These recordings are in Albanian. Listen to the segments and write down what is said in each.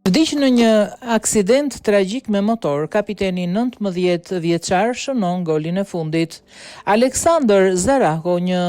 Vdiq në një aksident tragjik me motor, kapiteni 19 vjeçar shënon golin e fundit. Aleksandr Zarako, një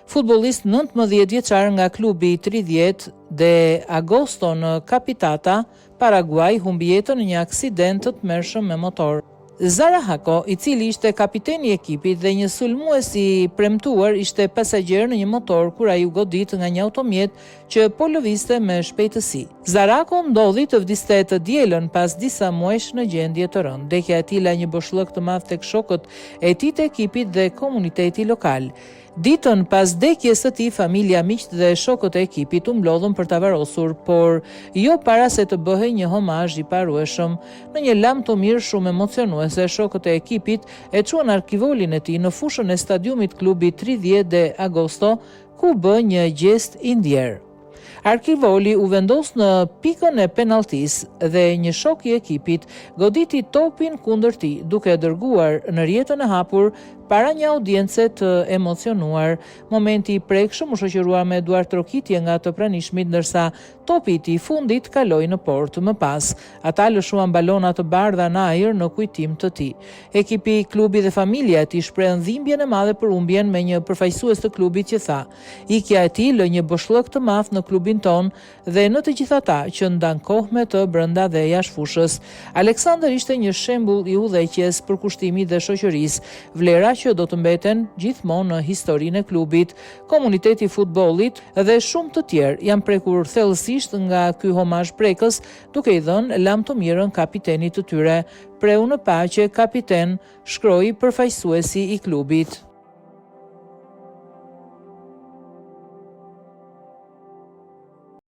futbollist 19 vjeçar nga klubi 30 de Agosto në Capitata, Paraguay, humbi jetën në një aksident të tmerrshëm me motor. Zarako, i cili ishte kapiteni i ekipit dhe një sulmues i premtuar, ishte pasagjer në një motor kur ai u godit nga një automjet që po lëvizte me shpejtësi. Zarako ndodhi të vdiste të dielën pas disa muajsh në gjendje të rëndë. Vdekja e tij la një boshllëk të madh tek shokët e tij të ekipit dhe komuniteti lokal. Ditën pas vdekjes së tij, familja, miqtë dhe shokët e ekipit u mblodhën për ta varosur, por jo para se të bëhej një homazh i parueshëm. Në një lajm të mirë shumë emocionuese, shokët e ekipit e çuan arkivolin e tij në fushën e stadiumit klubi 30 de Agosto, ku bë një gjest i ndjerë. Arkivoli u vendos në pikën e penaltisë dhe një shok i ekipit goditi topin kundër tij, duke dërguar në rrjetën e hapur para një audience të emocionuar. Momenti i prekshëm u shoqërua me duar trokitje nga të pranishmit, ndërsa topi i tij fundit kaloi në portë. Më pas, ata lëshuan balona të bardha në ajër në kujtim të tij. Ekipi, klubi dhe familja e tij shprehën dhimbjen e madhe për humbjen me një përfaqësues të klubit që tha: "Ikja e tij lë një boshllëk të madh në klubin ton dhe në të gjithë ata që ndan kohme të brenda dhe jashtë fushës." Aleksandr ishte një shembull i udhëheqjes, përkushtimit dhe shoqërisë, vlera që do të mbeten gjithmonë në historinë e klubit. Komuniteti i futbollit dhe shumë të tjerë janë prekur thellësisht nga ky homazh prekës, duke i dhënë lam të mirën kapitenit të tyre. Preu në paqe, kapiten, shkroi përfaqësuesi i klubit.